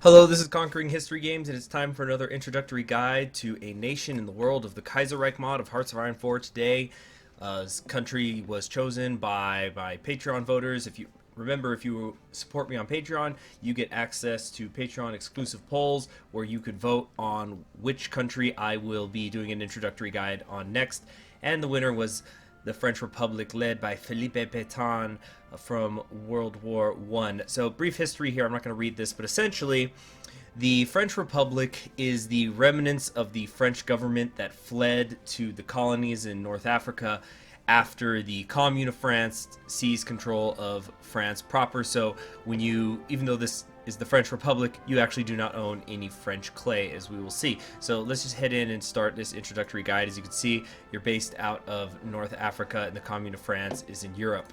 Hello, this is Conquering History Games, and it's time for another introductory guide to a nation in the world of the Kaiserreich mod of Hearts of Iron 4 today. This country was chosen by Patreon voters. If you support me on Patreon, you get access to Patreon exclusive polls where you could vote on which country I will be doing an introductory guide on next. And the winner was the French Republic, led by Philippe Pétain from World War I. So, brief history here. I'm not going to read this, but essentially, the French Republic is the remnants of the French government that fled to the colonies in North Africa after the Commune of France seized control of France proper. So, even though this is the French Republic, you actually do not own any French clay, as we will see. So let's just head in and start this introductory guide. As you can see, you're based out of North Africa, and the Commune of France is in Europe.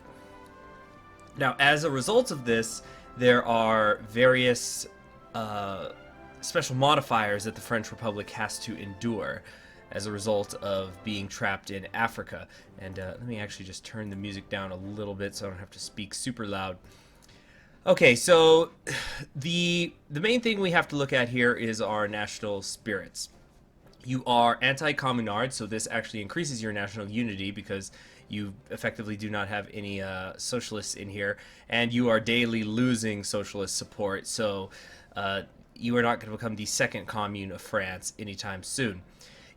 Now, as a result of this, there are various special modifiers that the French Republic has to endure as a result of being trapped in Africa. And let me actually just turn the music down a little bit so I don't have to speak super loud. Okay, so the main thing we have to look at here is our national spirits. You are anti-communard, so this actually increases your national unity because you effectively do not have any socialists in here, and you are daily losing socialist support, so you are not going to become the second commune of France anytime soon.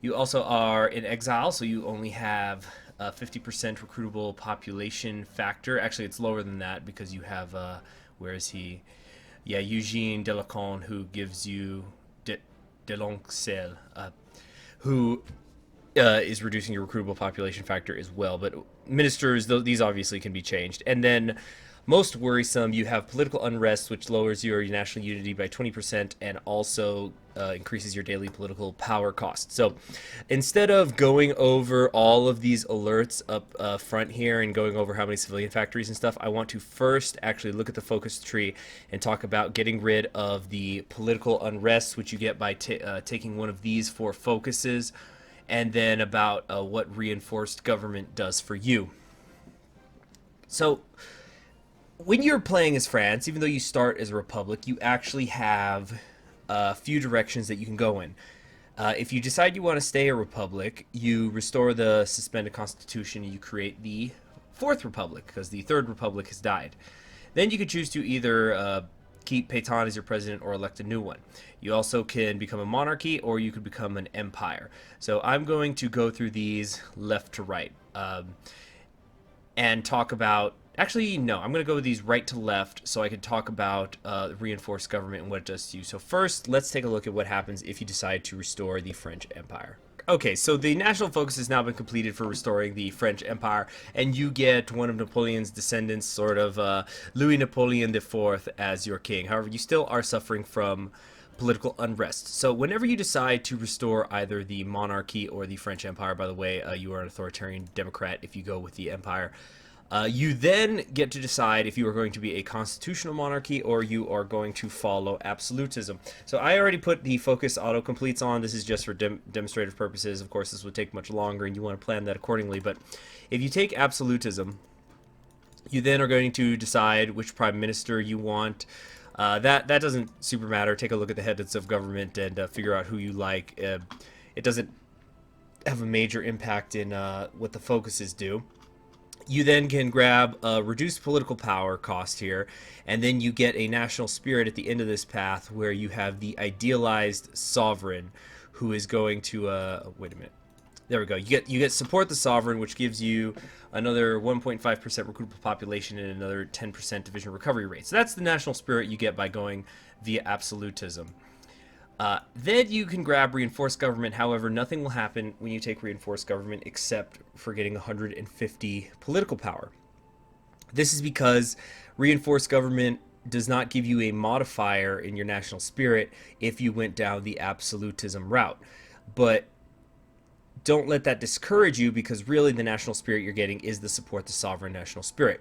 You also are in exile, so you only have a 50% recruitable population factor. Actually, it's lower than that because you have... where is he? Yeah, Eugene Delacon, who gives you Deloncel, who is reducing your recruitable population factor as well. But ministers, these obviously can be changed. And then, most worrisome, you have political unrest, which lowers your national unity by 20% and also increases your daily political power cost. So instead of going over all of these alerts up front here and going over how many civilian factories and stuff, I want to first actually look at the focus tree and talk about getting rid of the political unrest, which you get by taking one of these four focuses, and then about what reinforced government does for you. So when you're playing as France, even though you start as a republic, you actually have a few directions that you can go in. If you decide you want to stay a republic, you restore the suspended constitution and you create the fourth republic because the third republic has died. Then you could choose to either keep Pétain as your president or elect a new one. You also can become a monarchy or you could become an empire. So I'm going to go through these left to right and talk about... Actually, no, I'm going to go with these right to left so I can talk about reinforced government and what it does to you. So first, let's take a look at what happens if you decide to restore the French Empire. Okay, so the national focus has now been completed for restoring the French Empire, and you get one of Napoleon's descendants, sort of Louis Napoleon IV, as your king. However, you still are suffering from political unrest. So whenever you decide to restore either the monarchy or the French Empire, by the way, you are an authoritarian democrat if you go with the empire, you then get to decide if you are going to be a constitutional monarchy or you are going to follow absolutism. So I already put the focus auto-completes on. This is just for demonstrative purposes. Of course, this would take much longer and you want to plan that accordingly. But if you take absolutism, you then are going to decide which prime minister you want. That doesn't super matter. Take a look at the heads of government and figure out who you like. It doesn't have a major impact in what the focuses do. You then can grab a reduced political power cost here, and then you get a national spirit at the end of this path where you have the idealized sovereign who is going to, wait a minute. There we go. You get support the sovereign, which gives you another 1.5% recruitable population and another 10% division recovery rate. So that's the national spirit you get by going via absolutism. Then you can grab reinforced government. However, nothing will happen when you take reinforced government except for getting 150 political power. This is because reinforced government does not give you a modifier in your national spirit if you went down the absolutism route. But don't let that discourage you because really the national spirit you're getting is the support the sovereign national spirit.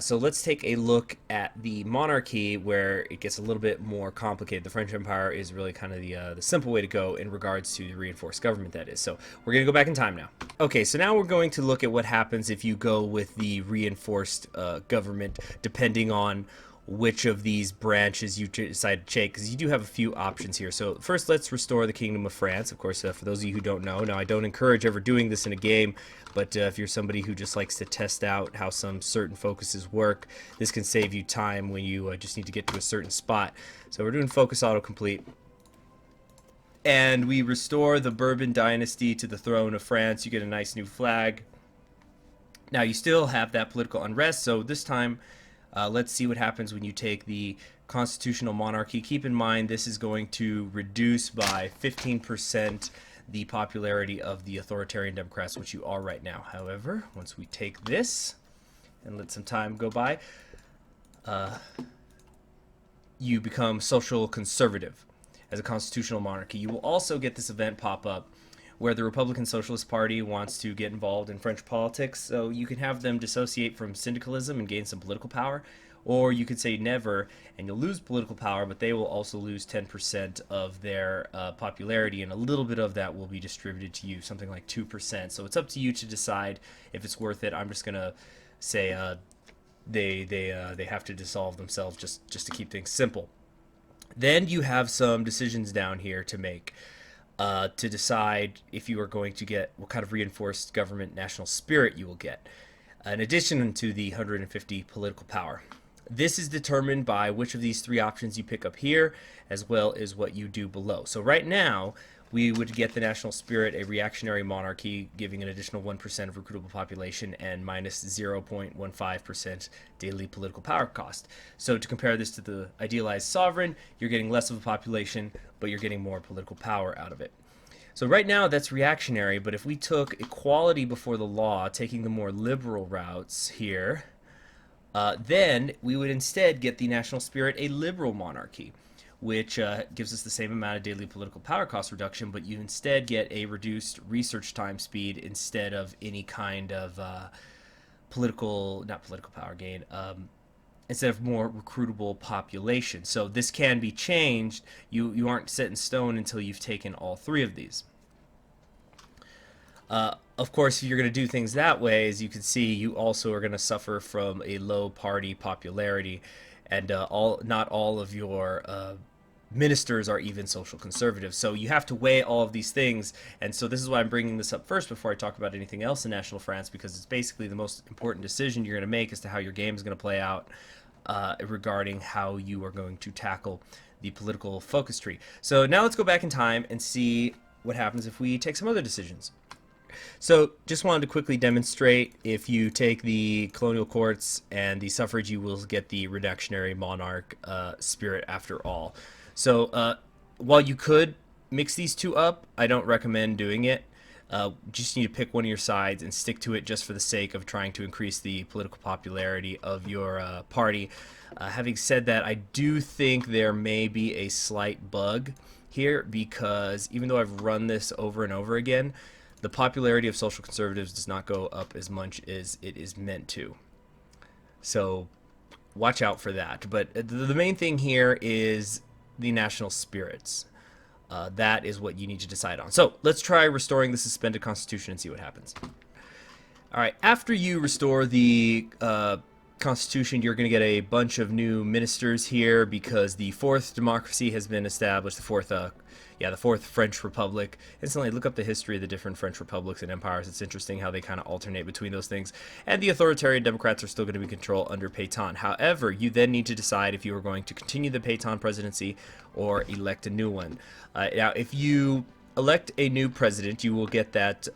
So let's take a look at the monarchy where it gets a little bit more complicated. The French Empire is really kind of the simple way to go in regards to the reinforced government, that is. So we're going to go back in time now. Okay, so now we're going to look at what happens if you go with the reinforced government, depending on which of these branches you decide to take, because you do have a few options here. So first, let's restore the Kingdom of France. Of course, for those of you who don't know, now I don't encourage ever doing this in a game, but if you're somebody who just likes to test out how some certain focuses work, this can save you time when you just need to get to a certain spot. So we're doing focus autocomplete. And we restore the Bourbon dynasty to the throne of France. You get a nice new flag. Now you still have that political unrest, so this time let's see what happens when you take the constitutional monarchy. Keep in mind this is going to reduce by 15% the popularity of the authoritarian democrats, which you are right now. However, once we take this and let some time go by, you become social conservative as a constitutional monarchy. You will also get this event pop up where the Republican Socialist Party wants to get involved in French politics, so you can have them dissociate from syndicalism and gain some political power, or you could say never, and you'll lose political power, but they will also lose 10% of their popularity, and a little bit of that will be distributed to you, something like 2%. So it's up to you to decide if it's worth it. I'm just going to say they have to dissolve themselves just to keep things simple. Then you have some decisions down here to make. To decide if you are going to get what kind of reinforced government national spirit you will get, in addition to the 150 political power. This is determined by which of these three options you pick up here, as well as what you do below. So right now, we would get the national spirit, a reactionary monarchy, giving an additional 1% of recruitable population and minus 0.15% daily political power cost. So to compare this to the idealized sovereign, you're getting less of a population, but you're getting more political power out of it. So right now that's reactionary, but if we took equality before the law, taking the more liberal routes here, then we would instead get the national spirit, a liberal monarchy, which gives us the same amount of daily political power cost reduction, but you instead get a reduced research time speed instead of any kind of not political power gain, instead of more recruitable population. So this can be changed. You aren't set in stone until you've taken all three of these. Of course, if you're going to do things that way, as you can see, you also are going to suffer from a low party popularity, and not all of your ministers are even social conservatives. So you have to weigh all of these things, and so this is why I'm bringing this up first before I talk about anything else in National France, because it's basically the most important decision you're going to make as to how your game is going to play out regarding how you are going to tackle the political focus tree. So now let's go back in time and see what happens if we take some other decisions. So just wanted to quickly demonstrate, if you take the colonial courts and the suffrage, you will get the reactionary monarch spirit after all. So while you could mix these two up, I don't recommend doing it. Just need to pick one of your sides and stick to it just for the sake of trying to increase the political popularity of your party. Having said that, I do think there may be a slight bug here, because even though I've run this over and over again, the popularity of social conservatives does not go up as much as it is meant to. So watch out for that. But the main thing here is the national spirits. That is what you need to decide on. So let's try restoring the suspended constitution and see what happens. All right, after you restore the constitution, you're going to get a bunch of new ministers here, because the fourth democracy has been established, the fourth French Republic. Instantly look up the history of the different French republics and empires. It's interesting how they kind of alternate between those things. And the authoritarian democrats are still going to be in control under Pétain. However, you then need to decide if you are going to continue the Pétain presidency or elect a new one. Now, if you elect a new president, you will get that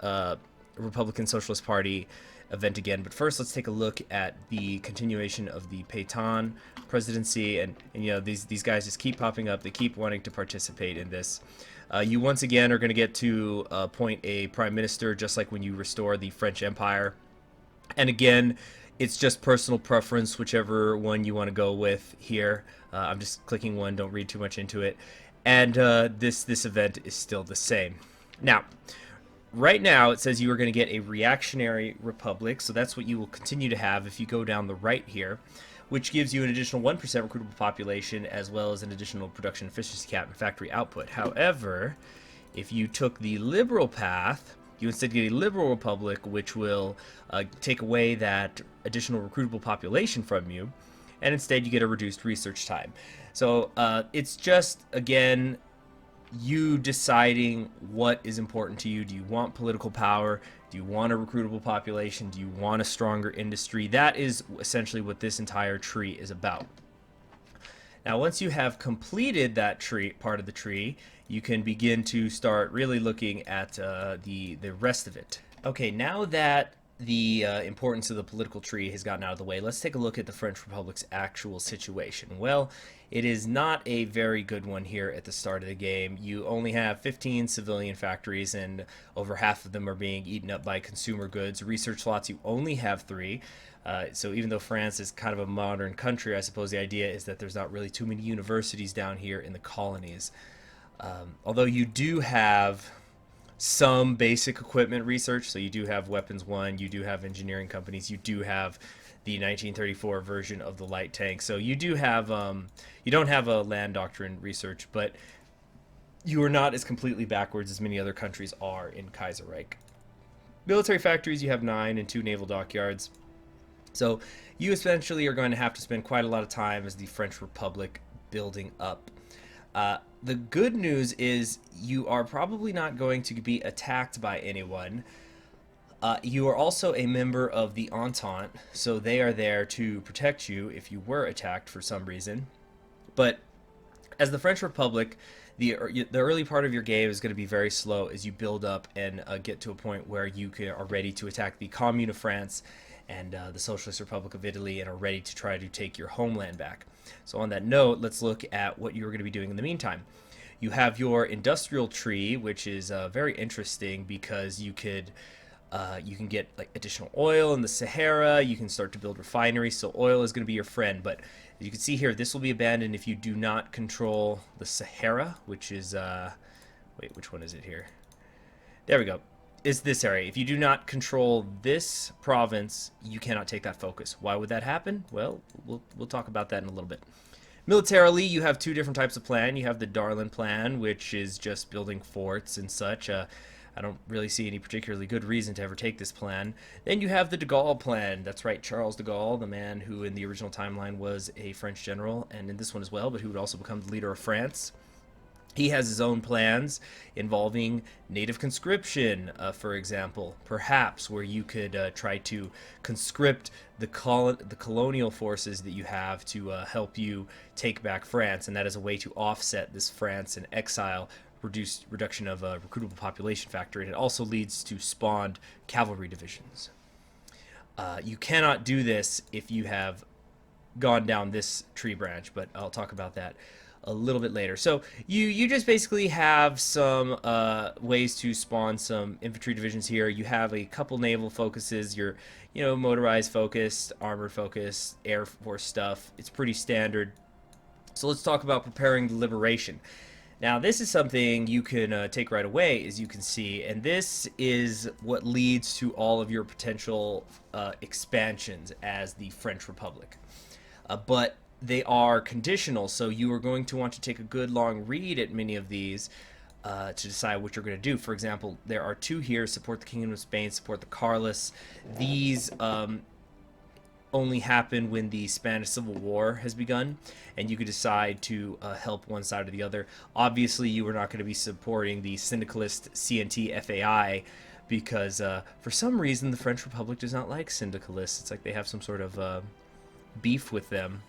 Republican Socialist Party event again. But first, let's take a look at the continuation of the Pétain presidency, and you know, these guys just keep popping up. They keep wanting to participate in this. You once again are going to get to appoint a prime minister, just like when you restore the French Empire. And again, it's just personal preference, whichever one you want to go with here. I'm just clicking one, don't read too much into it. And this event is still the same. Now, right now it says you are going to get a reactionary republic, so that's what you will continue to have if you go down the right here, which gives you an additional 1% recruitable population, as well as an additional production efficiency cap and factory output. However, if you took the liberal path, you instead get a liberal republic, which will take away that additional recruitable population from you, and instead you get a reduced research time. So it's just, again, you deciding what is important to you. Do you want political power? Do you want a recruitable population? Do you want a stronger industry? That is essentially what this entire tree is about. Now, once you have completed that tree, part of the tree, you can begin to start really looking at the rest of it. Okay, now that the importance of the political tree has gotten out of the way, let's take a look at the French Republic's actual situation. Well, it is not a very good one here at the start of the game. You only have 15 civilian factories, and over half of them are being eaten up by consumer goods. Research slots, you only have 3. So even though France is kind of a modern country, I suppose the idea is that there's not really too many universities down here in the colonies. Although you do have some basic equipment research, so you do have Weapons 1, you do have engineering companies, you do have the 1934 version of the light tank, so you do have, you don't have a land doctrine research, but you are not as completely backwards as many other countries are in Kaiserreich. Military factories, you have 9 and 2 naval dockyards, so you essentially are going to have to spend quite a lot of time as the French Republic building up. The good news is you are probably not going to be attacked by anyone. You are also a member of the Entente, so they are there to protect you if you were attacked for some reason. But as the French Republic, the early part of your game is going to be very slow as you build up and get to a point where you are ready to attack the Commune of France and the Socialist Republic of Italy and are ready to try to take your homeland back. So on that note, let's look at what you're going to be doing in the meantime. You have your industrial tree, which is very interesting because you can get like additional oil in the Sahara. You can start to build refineries, so oil is going to be your friend. But as you can see here, this will be abandoned if you do not control the Sahara, which is wait, which one is it here? There we go. Is this area. If you do not control this province, you cannot take that focus. Why would that happen? Well, we'll talk about that in a little bit. Militarily, you have 2 different types of plan. You have the Darlan plan, which is just building forts and such. I don't really see any particularly good reason to ever take this plan. Then you have the de Gaulle plan. That's right, Charles de Gaulle, the man who in the original timeline was a French general, and in this one as well, but who would also become the leader of France. He has his own plans involving native conscription, for example, perhaps where you could try to conscript the colonial forces that you have to help you take back France, and that is a way to offset this France in exile reduction of a recruitable population factor, and it also leads to spawned cavalry divisions. You cannot do this if you have gone down this tree branch, but I'll talk about that a little bit later. So you just basically have some ways to spawn some infantry divisions here. You have a couple naval focuses, your motorized focused, armored focused, Air Force stuff. It's pretty standard. So let's talk about preparing the liberation. Now this is something you can take right away, as you can see, and this is what leads to all of your potential expansions as the French Republic. But they are conditional, so you are going to want to take a good long read at many of these to decide what you're going to do. For example, there are 2 here: support the Kingdom of Spain, support the Carlists. These only happen when the Spanish Civil War has begun, and you could decide to help one side or the other. Obviously, you are not going to be supporting the syndicalist CNT FAI because for some reason the French Republic does not like syndicalists. It's like they have some sort of beef with them.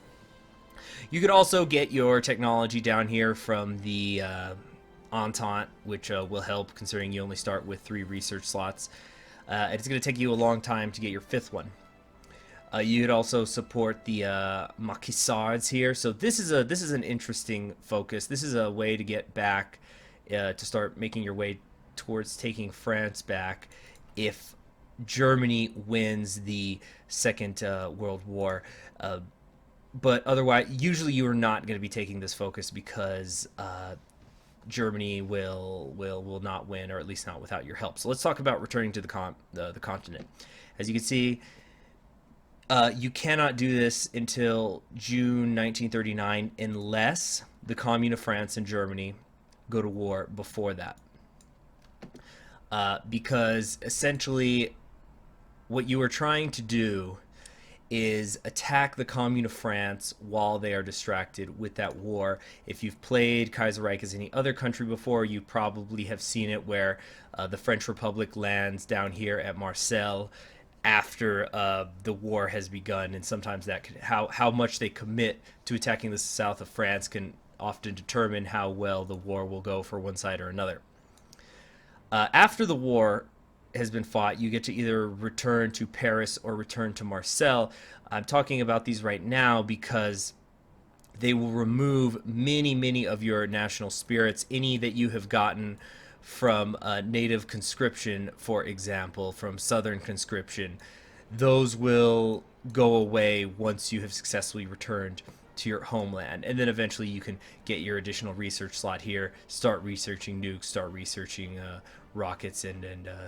You could also get your technology down here from the Entente, which will help considering you only start with 3 research slots. It's going to take you a long time to get your 5th one. You could also support the Maquisards here. So this is an interesting focus. This is a way to get back to start making your way towards taking France back if Germany wins the Second World War. But otherwise, usually you are not going to be taking this focus because Germany will not win, or at least not without your help. So let's talk about returning to the continent. As you can see, you cannot do this until June 1939 unless the Commune of France and Germany go to war before that. Because essentially what you are trying to do is attack the Commune of France while they are distracted with that war. If you've played Kaiserreich as any other country before, you probably have seen it where the French Republic lands down here at Marseille after the war has begun, and sometimes that could, how much they commit to attacking the south of France can often determine how well the war will go for one side or another. After the war has been fought, you get to either return to Paris or return to Marseille. I'm talking about these right now because they will remove many of your national spirits, any that you have gotten from native conscription, for example, from southern conscription. Those will go away once you have successfully returned to your homeland, and then eventually you can get your additional research slot here, start researching nukes, start researching rockets and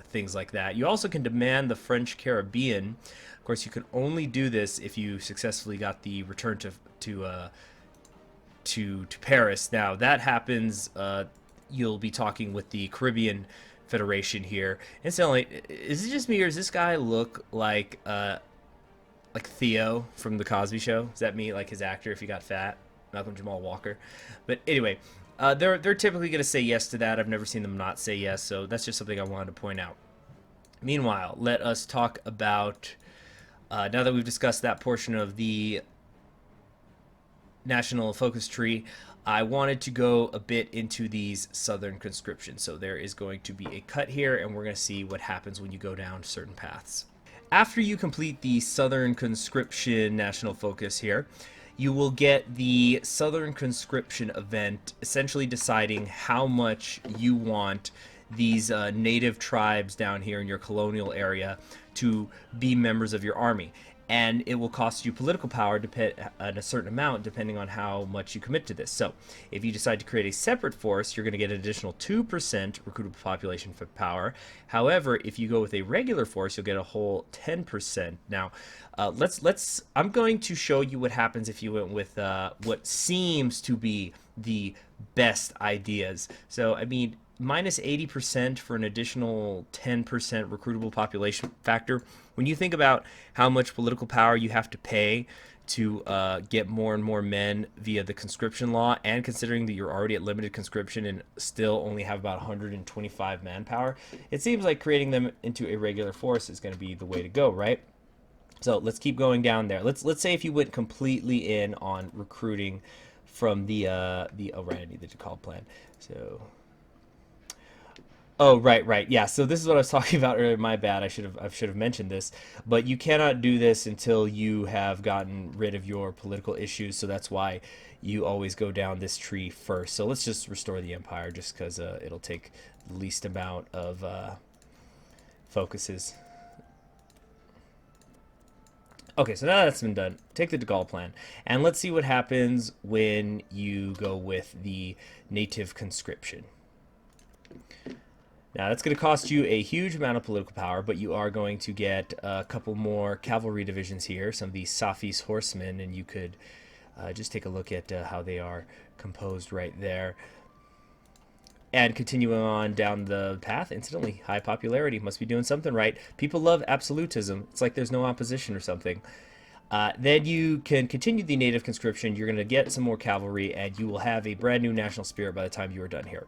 things like that. You also can demand the French Caribbean. Of course, you can only do this if you successfully got the return to Paris. Now that happens, you'll be talking with the Caribbean Federation here. Incidentally, is it just me or does this guy look like Theo from The Cosby Show? Is that me, like his actor if he got fat? Malcolm Jamal Walker. But anyway, they're typically going to say yes to that. I've never seen them not say yes, so that's just something I wanted to point out. Meanwhile, let us talk about, now that we've discussed that portion of the national focus tree, I wanted to go a bit into these southern conscriptions. So there is going to be a cut here, and we're going to see what happens when you go down certain paths. After you complete the southern conscription national focus here, you will get the southern conscription event, essentially deciding how much you want these native tribes down here in your colonial area to be members of your army. And it will cost you political power at a certain amount depending on how much you commit to this. So if you decide to create a separate force, you're going to get an additional 2% recruitable population for power. However, if you go with a regular force, you'll get a whole 10%. Now, I'm going to show you what happens if you went with what seems to be the best ideas. So, I mean, minus 80% for an additional 10% recruitable population factor. When you think about how much political power you have to pay to get more and more men via the conscription law, and considering that you're already at limited conscription and still only have about 125 manpower, it seems like creating them into a regular force is going to be the way to go, right? So let's keep going down there. Let's say if you went completely in on recruiting from the oh right, I need the Gaulle Plan. So. Oh, right. Yeah, so this is what I was talking about earlier. My bad. I should have mentioned this. But you cannot do this until you have gotten rid of your political issues, so that's why you always go down this tree first. So let's just restore the empire just because it'll take the least amount of focuses. Okay, so now that's been done. Take the Gaulle Plan, and let's see what happens when you go with the native conscription. Now, that's going to cost you a huge amount of political power, but you are going to get a couple more cavalry divisions here, some of these Safis horsemen, and you could just take a look at how they are composed right there. And continuing on down the path, incidentally, high popularity, must be doing something right. People love absolutism. It's like there's no opposition or something. Then you can continue the native conscription. You're going to get some more cavalry, and you will have a brand new national spirit by the time you are done here.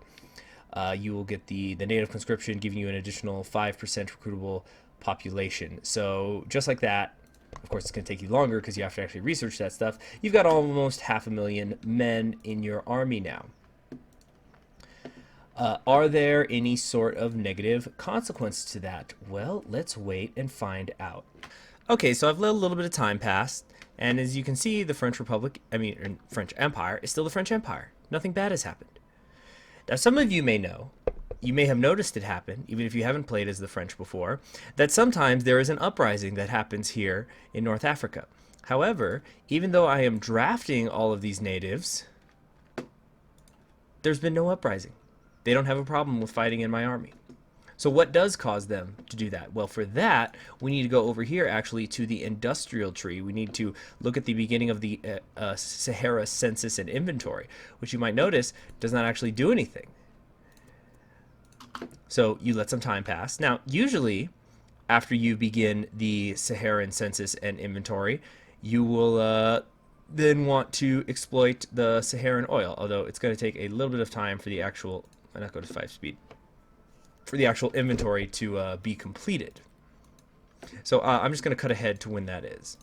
You will get the native conscription, giving you an additional 5% recruitable population. So just like that, of course, it's going to take you longer because you have to actually research that stuff. You've got almost 500,000 men in your army now. Are there any sort of negative consequence to that? Well, let's wait and find out. Okay, so I've let a little bit of time pass, and as you can see, the French Empire is still the French Empire. Nothing bad has happened. Now, some of you may know, you may have noticed it happen, even if you haven't played as the French before, that sometimes there is an uprising that happens here in North Africa. However, even though I am drafting all of these natives, there's been no uprising. They don't have a problem with fighting in my army. So what does cause them to do that? Well, for that, we need to go over here actually to the industrial tree. We need to look at the beginning of the Sahara census and inventory, which you might notice does not actually do anything. So you let some time pass. Now, usually after you begin the Saharan census and inventory, you will then want to exploit the Saharan oil, although it's going to take a little bit of time for the actual, why not go to 5 speed, for the actual inventory to be completed. So I'm just going to cut ahead to when that is.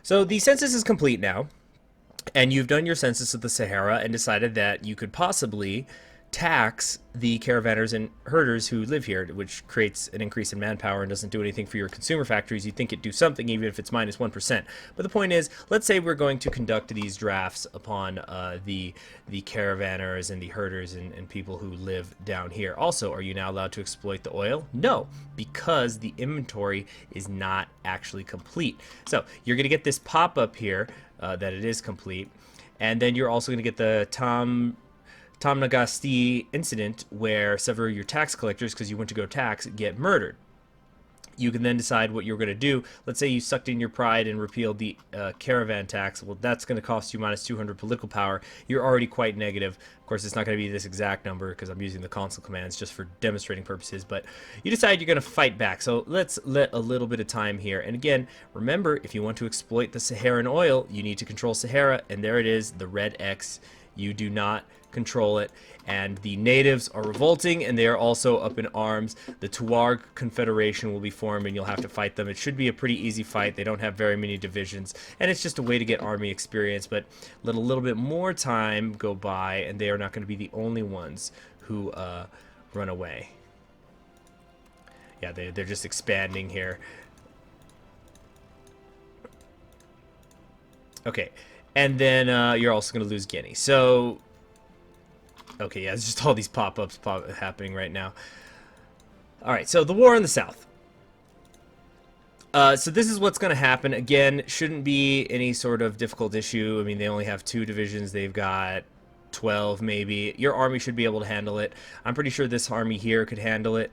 So the census is complete now, and you've done your census of the Sahara and decided that you could possibly tax the caravanners and herders who live here, which creates an increase in manpower and doesn't do anything for your consumer factories. You'd think it'd do something even if it's minus 1%. But the point is, let's say we're going to conduct these drafts upon the caravanners and the herders and people who live down here. Also, are you now allowed to exploit the oil? No, because the inventory is not actually complete. So you're going to get this pop-up here that it is complete, and then you're also going to get the Tamnagasti incident where several of your tax collectors, because you went to go tax, get murdered. You can then decide what you're going to do. Let's say you sucked in your pride and repealed the caravan tax. Well, that's going to cost you minus 200 political power. You're already quite negative. Of course, it's not going to be this exact number because I'm using the console commands just for demonstrating purposes. But you decide you're going to fight back. So let's let a little bit of time here. And again, remember, if you want to exploit the Saharan oil, you need to control Sahara. And there it is, the red X. You do not control it, and the natives are revolting, and they are also up in arms. The Tuareg Confederation will be formed, and you'll have to fight them. It should be a pretty easy fight. They don't have very many divisions, and it's just a way to get army experience, but let a little bit more time go by, and they are not going to be the only ones who run away. Yeah, they're just expanding here. Okay, and then you're also going to lose Guinea. So okay, yeah, it's just all these pop-ups happening right now. All right, so the war in the south. So this is what's going to happen. Again, shouldn't be any sort of difficult issue. I mean, they only have 2 divisions. They've got 12 maybe. Your army should be able to handle it. I'm pretty sure this army here could handle it,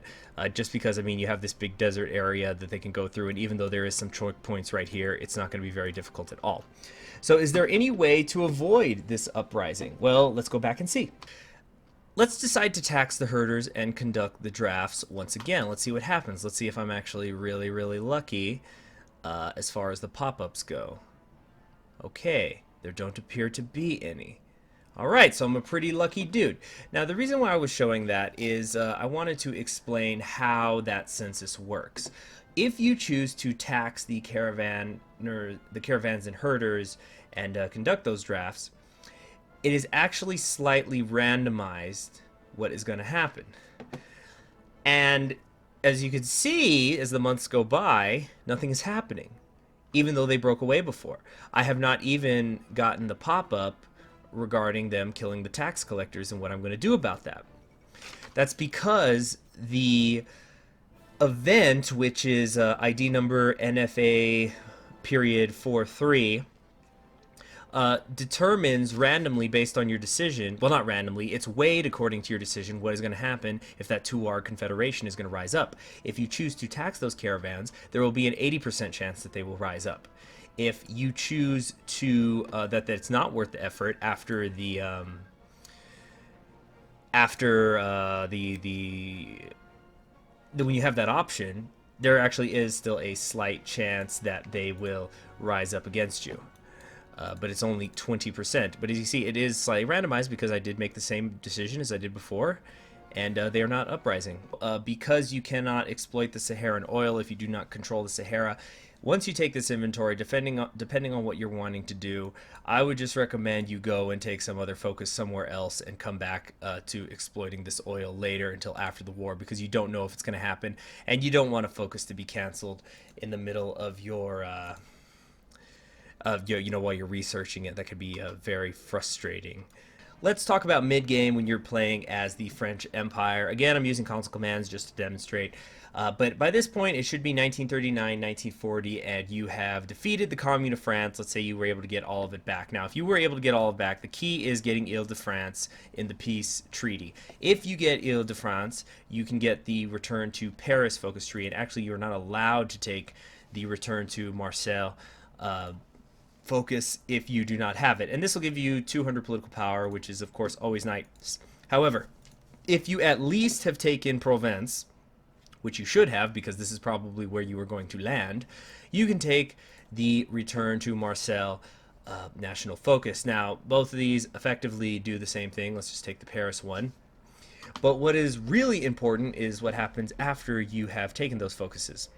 just because, I mean, you have this big desert area that they can go through, and even though there is some choke points right here, it's not going to be very difficult at all. So is there any way to avoid this uprising? Well, let's go back and see. Let's decide to tax the herders and conduct the drafts once again. Let's see what happens. Let's see if I'm actually really, really lucky as far as the pop-ups go. Okay, there don't appear to be any. Alright, so I'm a pretty lucky dude. Now, the reason why I was showing that is I wanted to explain how that census works. If you choose to tax the caravans and herders and conduct those drafts, it is actually slightly randomized what is going to happen. And as you can see, as the months go by, nothing is happening, even though they broke away before. I have not even gotten the pop-up regarding them killing the tax collectors and what I'm going to do about that. That's because the event, which is ID number NFA period 43, determines randomly based on your decision, well, not randomly, it's weighed according to your decision what is going to happen if that Tuareg Confederation is going to rise up. If you choose to tax those caravans, there will be an 80% chance that they will rise up. If you choose to that it's not worth the effort after the when you have that option, there actually is still a slight chance that they will rise up against you. But it's only 20%. But as you see, it is slightly randomized because I did make the same decision as I did before, and they are not uprising. Because you cannot exploit the Saharan oil if you do not control the Sahara, once you take this inventory, depending on what you're wanting to do, I would just recommend you go and take some other focus somewhere else and come back to exploiting this oil later until after the war, because you don't know if it's going to happen, and you don't want a focus to be canceled in the middle of your while you're researching it. That could be very frustrating. Let's talk about mid-game when you're playing as the French Empire. Again, I'm using console commands just to demonstrate. But by this point, it should be 1939, 1940, and you have defeated the Commune of France. Let's say you were able to get all of it back. Now, if you were able to get all of it back, the key is getting Ile-de-France in the peace treaty. If you get Ile-de-France, you can get the return to Paris focus tree, and actually you're not allowed to take the return to Marseille focus if you do not have it. And this will give you 200 political power, which is, of course, always nice. However, if you at least have taken Provence, which you should have because this is probably where you were going to land, you can take the return to Marseille national focus. Now, both of these effectively do the same thing. Let's just take the Paris one. But what is really important is what happens after you have taken those focuses.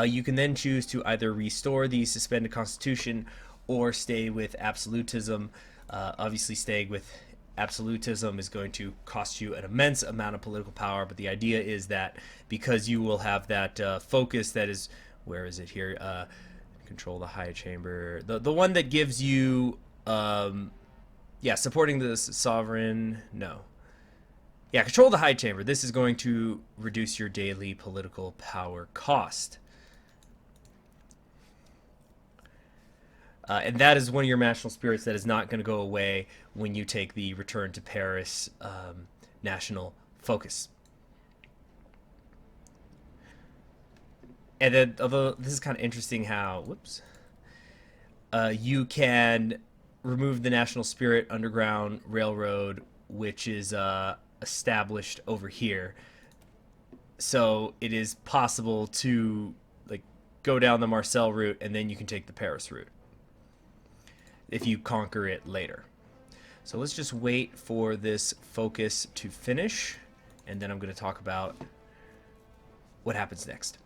You can then choose to either restore the suspended constitution or stay with absolutism. Obviously, staying with absolutism is going to cost you an immense amount of political power, but the idea is that because you will have that focus that is, where is it here? Control the high chamber. The one that gives you, supporting the sovereign, no. Yeah, control the high chamber. This is going to reduce your daily political power cost. And that is one of your national spirits that is not going to go away when you take the return to Paris national focus. And then, although this is kind of interesting how, you can remove the national spirit underground railroad, which is established over here. So it is possible to go down the Marseille route, and then you can take the Paris route if you conquer it later. So let's just wait for this focus to finish, and then I'm going to talk about what happens next.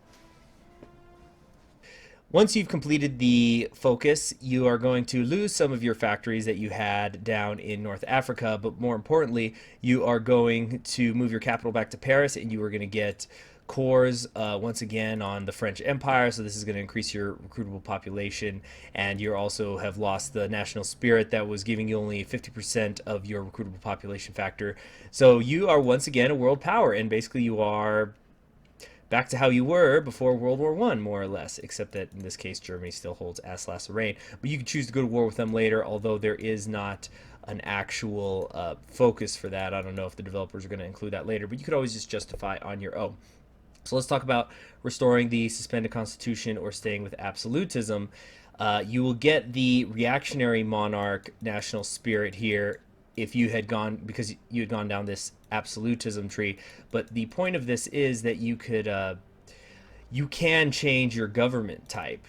Once you've completed the focus, you are going to lose some of your factories that you had down in North Africa, but more importantly, you are going to move your capital back to Paris, and you are going to get cores once again on the French Empire, so this is going to increase your recruitable population, and you also have lost the national spirit that was giving you only 50% of your recruitable population factor. So you are once again a world power, and basically you are back to how you were before World War I, more or less, except that in this case Germany still holds Alsace Lorraine. But you can choose to go to war with them later, although there is not an actual focus for that. I don't know if the developers are going to include that later, but you could always just justify on your own. So let's talk about restoring the suspended constitution or staying with absolutism. You will get the reactionary monarch national spirit here if you had gone, because you had gone down this absolutism tree. But the point of this is that you could you can change your government type.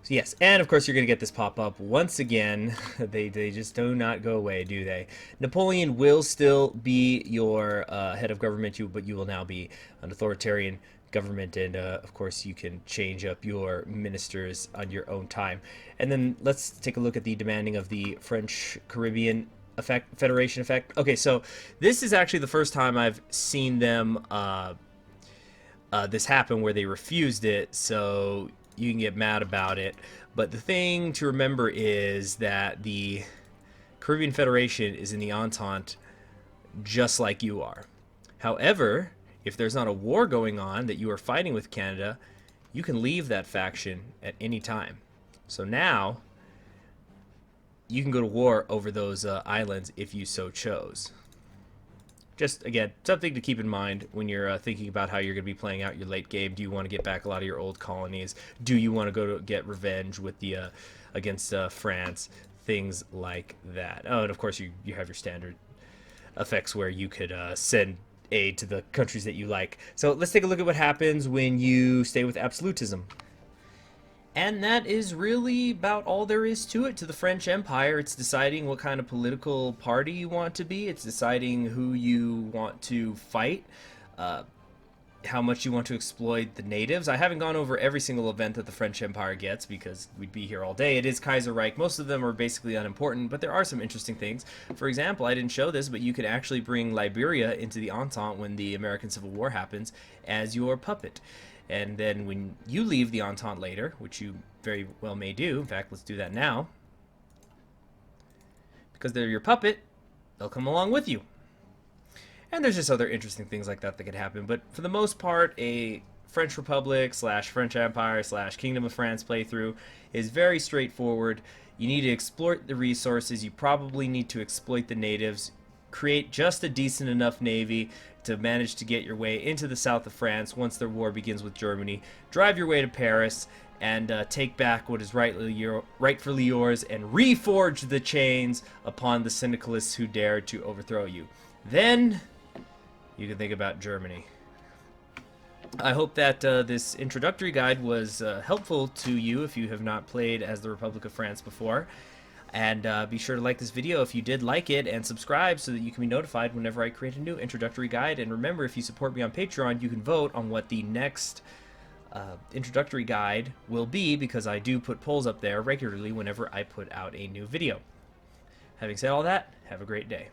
So yes, and of course you're going to get this pop up once again. They just do not go away, do they? Napoleon will still be your head of government, but you will now be an authoritarian government, and of course you can change up your ministers on your own time. And then let's take a look at the demanding of the French Caribbean Federation effect. Okay, so this is actually the first time I've seen them this happen where they refused it, so you can get mad about it. But the thing to remember is that the Caribbean Federation is in the Entente just like you are. However, if there's not a war going on that you are fighting with Canada, you can leave that faction at any time. So now you can go to war over those islands if you so chose. Just, again, something to keep in mind when you're thinking about how you're going to be playing out your late game. Do you want to get back a lot of your old colonies? Do you want to go to get revenge with the against France? Things like that. Oh, and of course you have your standard effects where you could send aid to the countries that you like. So let's take a look at what happens when you stay with absolutism. And that is really about all there is to it, to the French Empire. It's deciding what kind of political party you want to be. It's deciding who you want to fight, how much you want to exploit the natives. I haven't gone over every single event that the French Empire gets because we'd be here all day. It is Kaiserreich. Most of them are basically unimportant, but there are some interesting things. For example, I didn't show this, but you can actually bring Liberia into the Entente when the American Civil War happens as your puppet. And then when you leave the Entente later, which you very well may do, in fact, let's do that now, because they're your puppet, they'll come along with you. And there's just other interesting things like that that could happen. But for the most part, a French Republic / French Empire / Kingdom of France playthrough is very straightforward. You need to exploit the resources. You probably need to exploit the natives, create just a decent enough navy to manage to get your way into the south of France once their war begins with Germany, drive your way to Paris, and take back what is rightfully yours and reforge the chains upon the syndicalists who dared to overthrow you. Then you can think about Germany. I hope that this introductory guide was helpful to you if you have not played as the Republic of France before. And be sure to like this video if you did like it, and subscribe so that you can be notified whenever I create a new introductory guide. And remember, if you support me on Patreon, you can vote on what the next introductory guide will be, because I do put polls up there regularly whenever I put out a new video. Having said all that, have a great day.